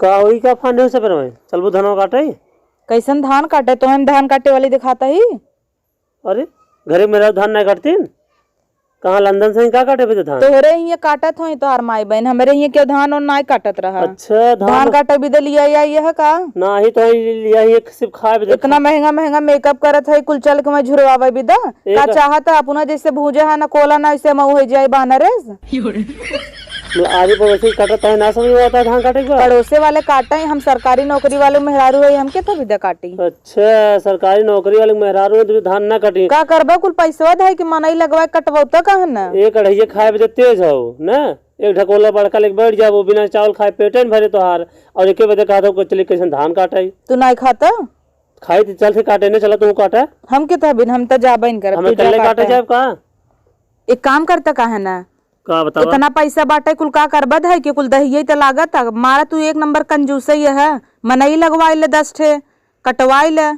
का होई का फांडे से पर मैं चलबो धनवा काटे। कैसन धान काटे? तो हम धान काटे वाली दिखाता ही। अरे घरे मेरा धान नहीं काटतीन, कहाँ लंदन से ही का काटे पे धान? तोहरे ही काटत हो तो माई बहन, हमारे ही क्यों धान और ना काटत रहा। अच्छा धान काटे भी लिया यह का ना ही तो यही सिर्फ खाए भी इतना महंगा महंगा मेकअप करत है, कुल चल के मैं झुरवावे भी दा का चाहता अपना जैसे भूजे है ना कोला ना ऐसे मऊ हो जाए बानरेस। आगे पर वैसे ही काटता है, ना समझ में आता है धान काटे का। पड़ोसे वाले काटे, हम सरकारी नौकरी वाले मेहरारू है, हम क्या विदा काटी। अच्छा सरकारी नौकरी वाले मेहरारू है धान ना काटी का करबा? कुल पैसा है कि मनई लगवाए कटवौता कहा ना। एक अढ़ैया खाए भी तेज हो ना, एक ढकोला बड़का लेके बैठ जाओ बिना चावल खाए पेटे न भरे तोहार, और एक बजे कहा था चलिए कैसे धान काटाई। तू नहीं खाता? खाई थी चल से काटे ने चला तू काटा। हम के बिन हम तो जाबा इन कर हमें कल्ले काटे जाए का। एक काम करता कहा ना, का बतावा? इतना पैसा बाटे कुल का करबद है कि कुल दही तो लागत मारा। तू एक नंबर कंजूस ही है, मनई लगवाई ले 10 ठे कटवाई ले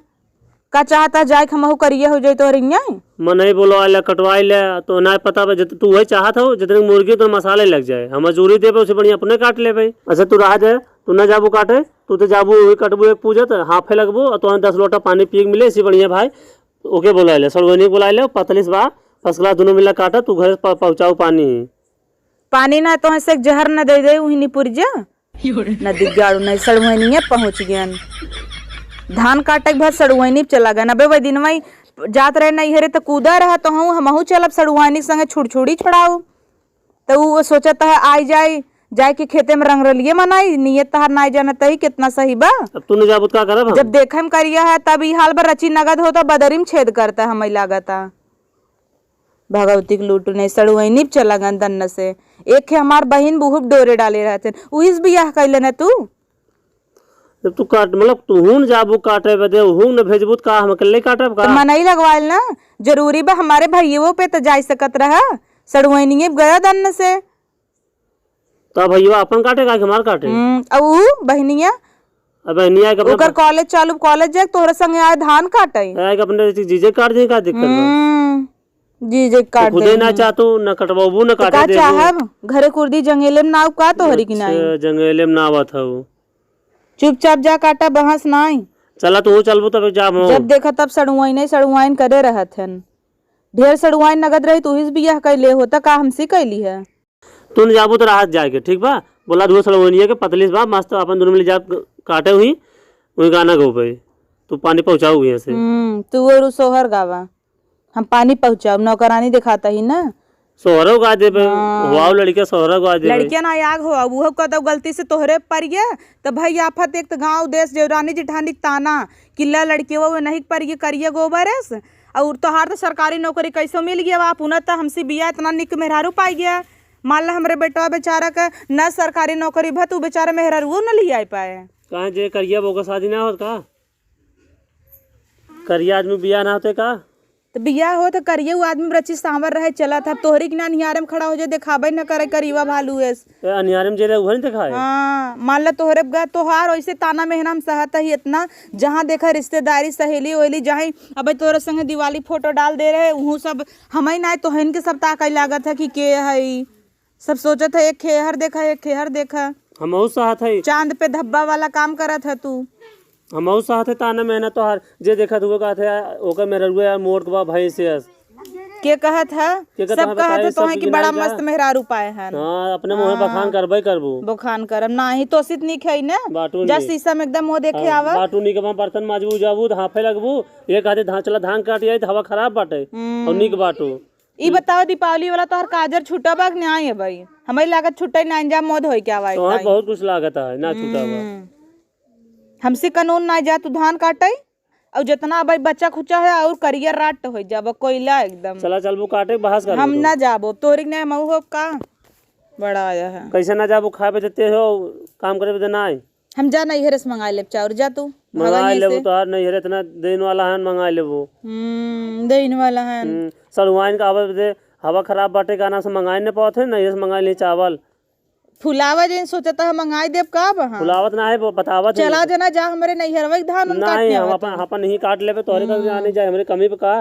का चाहता जाए हमहू करिए हो जाए तो रिंगा मनई बोलो ले कटवाई ले तो ना पता बा तू वही चाहत हो जितने मुर्गी तो मसाले लग जाए, हम मजूरी दे उसे बढ़िया अपने काट ले भाई। अच्छा तू रह जाए, तू ना जाबू काटे, तू तो जाबू वही कटबू एक पूजत हाफे लगबू और तो 10 लोटा पानी पी मिले इसी बढ़िया भाई। ओके बोला ले सड़गोनी बुला ले पतलिस बा फर्स्ट क्लास दोनों मिला काटा, तू घर पहुँचाऊ पानी ना तो ऐसे जहर न दे दे वही निपुर जा न दिगाड़ू नहीं सड़ुआनी है पहुँच गया धान काटे के बाद सड़ुआनी चला गया। नबे वही दिन वही जात रहे नहीं हरे तो कूदा रहा तो हमहू चलब सड़ुआनी संगे छुड़छुड़ी छुड़ाऊ। तो वो सोचता है आई जाए के खेते में रंग रलिए मनाई नियत तहार ना जाना तही कितना सही बा। अब तूने जाबुत का करब? जब देखे में करिया है तब ई हाल पर रची नगद हो तो बदरी में छेद करता है हमें लागता। भगवती के लूट ने सड़ुआनी चला गन दन्न से। एक हमार बहन बुहुब डोरे डाले रहते उस बियाह कैले न तू। जब तू काट मतलब तू हूं जाबू काटे बदे हूं न भेजबूत का हम अकेले काटब का? तो मनई लगवाइल ना जरूरी बा, हमारे भैया पे तो जा सकत रहा सड़ुआनी गया दन्न से। तो भैया अपन काटे का हमार काटे? अब बहनिया बहनिया के ओकर कॉलेज चालू कॉलेज जाए तोहरे संगे आए धान काटे अपने जीजे काट दे का दिक्कत बा? जीजे काट खुदे ना चाहतू न कटवाबू न काटे का चाहब घरे कुर्दी जंगेले में नाव का तोहरी की नहीं जंगेले में नावत हूं। चुपचाप जा काटा बहस नहीं चला तू चलबू तब जा। जब देखा तब सड़ुआइन करे रहत हन। ढेर सड़ुआइन नगद रही तू इस बियाह कैले होता का हमसे कैली है। तू न जाबू तो राहत जाके ठीक बा बोला दो सड़ुआनिया के पतलिस बा मस्त अपन दोनों मिल जा काटे हुई वही गाना गो पे तू पानी पहुंचाऊ यहाँ से। तू वो सोहर गावा हम पानी पहुंचाऊ नौकरानी दिखाता ही ना। सोहरा गा दे वाओ लड़किया सोहरा गा दे लड़किया ना आग हो वो कदम गलती से तोहरे पर गया तो भाई आफत एक तो गाँव देश जेवरानी जिठानी ताना किला लड़किया वो नहीं पर करिए गोबरस और तोहार तो सरकारी नौकरी कैसे मिल गया आप उन्हें तो हमसे बिया इतना निक मेहरारू पाई गया। मान ला हमारे बेटा बेचारा का न सरकारी नौकरी भा तू बेचारा मेहरारू न ले आ पाए कहाँ जे करिया वो शादी ना होत का? करिया आदमी बिया ना होते का? तो बिया हो तो करिए वो आदमी रची सांवर रहे चला था तोहरी के ना निहारे में खड़ा हो जाए दिखाबे न करे करीवा भालू एस अनियारे में जे रहे नहीं दिखाए। हाँ मान ला तोहरे गा तोहार वैसे ताना मेहना में सहता ही इतना जहाँ देखा रिश्तेदारी सहेली वहेली जहाँ अब तोहरे संगे दिवाली फोटो डाल दे रहे वह सब हमें ना तो के सब ताकई लागत है कि के है सब सोचत है एक खेहर देखा हम साथ है चांद पे धब्बा वाला काम करत है तू। हम साथ है ताना मेहनत तो हर जे देखा तू कहत है ओकर मेरा रुए यार मोर के बा भाई से के कहत है सब कहत है तो है कि बड़ा मस्त मेहरारू पाए हैं। हां अपने मुंह बखान करबे करबू बखान करम नाही तो सित नी खई ना जा शीशा में एकदम मुंह देखे आवा बाटू नी के बर्तन माजबू जाबू हाफे लगबू एक आधे चला धान काट जाए हवा खराब बाटे और नी के बाटू। ई बताओ दीपावली वाला तोहर काजर छूटा बा कि नहीं है भाई? हमें लागत छुट्टा ना अंजाम मोद होई क्या भाई? तो बहुत कुछ लागत है ना छूटा बा हमसे कानून ना जा तू धान काटे और जितना भाई बच्चा खुचा है और करियर राट हो जाबो कोयला एकदम। चला चलबू काटे बहस कर हम ना जाबो तोरी ने मऊ हो का बड़ा आया है कैसे ना जाबू खाए पे देते हो काम करे पे ना हम जा नहीं हेरस मंगा ले चाउर जा तू मंगा लेबू तो नहीं हेरे इतना देन वाला है मंगा लेबू देन वाला है सड़ुआइन का हवा खराब बाटे का ना से मंगाई ने पाते नहीं मंगा ले चावल फुलावा जे सोचता है मंगाई देव का बहा फुलावत ना है बतावत चला जना जा हमरे नहीं हरवा धान नहीं हम अपन ही काट लेबे तोहरे का आने जाए हमरे कमी पे का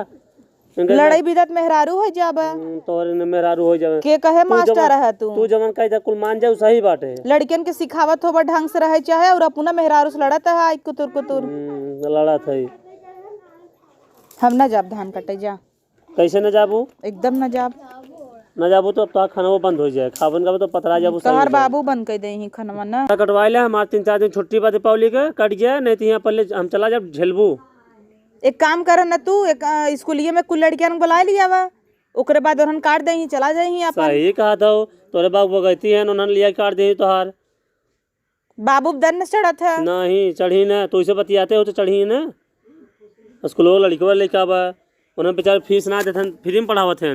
लड़ाई बिदत मेहरारू हो जाबा तोरे ने मेहरारू हो जावे के कहे मास्टर है तू तू जवन कह जा कुल मान जाऊ सही बाटे। लड़कियन के सिखावत होबा ढंग से रहे चाहे और अपना मेहरारू से लड़त है कुतुर कुतुर। लड़ा था हम न जाब धान कटे जा। कैसे न जाबू? एकदम न जाब। न जाबू तो अब तो खाना वो बंद हो जाए, खावन का तो पतरा जाबू तोहर बाबू बंद कर दे ही खनवा ना कटवाई ले। हमारे 3-4 दिन छुट्टी बा दीपावली के कट गया, नहीं तो यहाँ पहले हम चला जब झेलबू। एक काम कर न तू एक स्कूलिये में कुल लड़कियन बुला लिया वा ओकरे बाद ओहन काट दे ही चला जाए ही अपन। सही कहा था तोरे बाबू बगैती है उन्होंने लिया काट दे तोहार। बाबू दन चढ़त है नहीं चढ़ी न तो इसे बतियाते हो तो चढ़ी न। स्कूल लड़कवा लेके आवा उन्होंने बेचारे फीस ना देते फ्री में पढ़ावत है।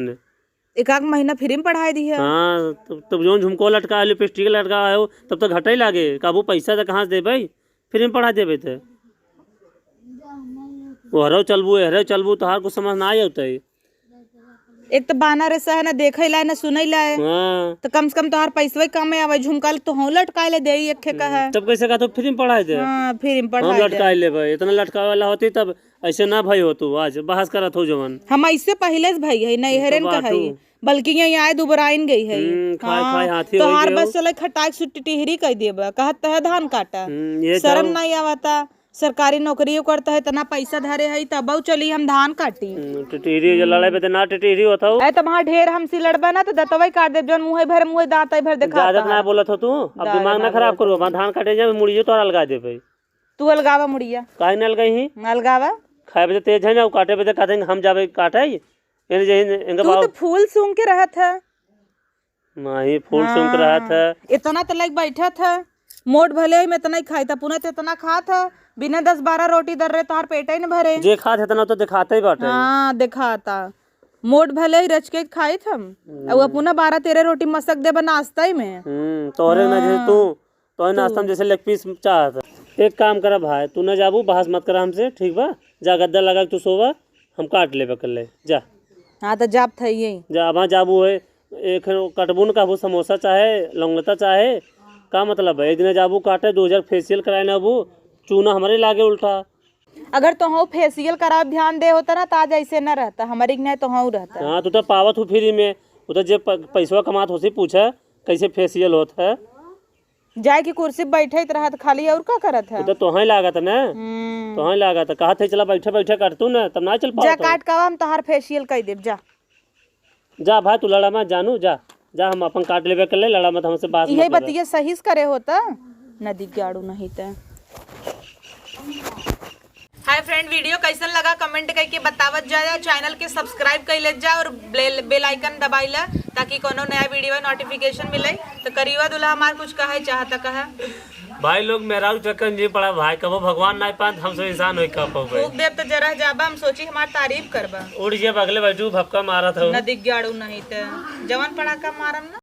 एक आध महीना फ्री में पढ़ाई दी है। हाँ तब जो झुमको लटका है लिपस्टिक लटका है तब तो घटा ही लागे काबू पैसा तो कहाँ से दे भाई फ्री में पढ़ा देवे थे। वो हरे चलबू तोहार कुछ समझ ना आई होता है। एक तो बाना रे सह न देखे ला न सुनई ला हाँ तो कम से कम तोहार पैसवे कम आवे झुमका तो हम लटकाए ले दे एक खे कहा। तब कैसे कहा तो फ्री में पढ़ाए थे। हां फ्री में हम पढ़ाई लटकाए ले भाई इतना लटकावे वाला होती तब ऐसे ना भाई हो तू आज बहस करत हो जवन। हम ऐसे पहले से भाई है नहीं हेरन का है बल्कि ये आए दुबराइन गई है। खाए हाथी तो हर बस चले खटाक सुट्टी टिहरी कह देबा कहत है धान काटा ये शर्म नहीं आवता। सरकारी नौकरी करता है इतना पैसा धरे है तब चली हम धान काटी। टिटरी जो लड़ाई पे ना टिटरी होता हो ऐ तो वहां ढेर हमसी लड़बा ना तो दतवई काट दे जोन मुंह दांत भर देखा। ज्यादा ना बोलत हो तू अब दिमाग ना खराब करो वहां धान काटे जाए मुड़ियो तो अलगा दे भाई। तू अलगावा मुड़िया काहे न अलगाई ही अलगावा खाए बजे तेज है ना काटे बजे कहते हम जावे काटे इन जे इनका तू तो फूल सूंघ के रहत है। नहीं फूल सूंघ के रहत है इतना तो लाइक बैठा था मोट भले ही में इतना ही खाई था पुनः तो इतना खा था बिना 10-12 रोटी दर रहे तोहार पेट ही न भरे। जे खात है इतना तो दिखाते ही बाटे। हाँ दिखाता मोट भले ही रच के खाई थम और पुनः 12-13 रोटी मसक दे नाश्ता ही में। तोहरे में जैसे तू तो नाश्ता में जैसे लेग पीस चाहत। एक काम करा भाई तू न जाबू बहस मत करा हमसे ठीक बा जा गद्दा लगा तू सोवा हम काट लेबे कर ले जा। हाँ तो जाब था यही जा वहाँ जाबू है एक कटबू न कहबू समोसा चाहे लौंगलता चाहे का मतलब है एक दिन जाबू काटे 2000 फेशियल कराए ना अबू चूना हमारे लागे उल्टा। अगर तो हो फेशियल करा ध्यान दे होता ना ताज ऐसे न रहता हमारी नहीं तो हाँ रहता। हाँ तू तो पावत हो फ्री में वो तो जब पैसा कमात हो पूछा कैसे फेशियल होता है जाए की कुर्सी बैठे रहा खाली और का करत है तो ही लागत ना तो ही लागत कहा थे चला बैठे बैठे काटतू ना तब ना चल पाओ जा काट का हम तोहार फेशियल कर देब जा जा भाई तू लड़ा मत जानू जा जा हम अपन काट लेबे कर ले लड़ा मत हमसे बात यही बतिया सही से करे होता नदी गाड़ू नहीं था। हाय फ्रेंड वीडियो कैसन लगा कमेंट करके बतावत जा चैनल के सब्सक्राइब कर ले जा और बेल आइकन दबाई ला ताकि कोनो नया वीडियो नोटिफिकेशन मिले। तो करिएगा दूल्हा हमार कुछ कहे चाहता कहा भाई लोग मेरा चक्कर जी पड़ा भाई कबो भगवान ना पाए हम सब इंसान हो कब फूक देव तो जरा जाबा हम सोची हमार तारीफ करबा उड़ जे बगले बैठू भपका मारा था नदी गाड़ू नहीं तो जवन पड़ाका मारम ना।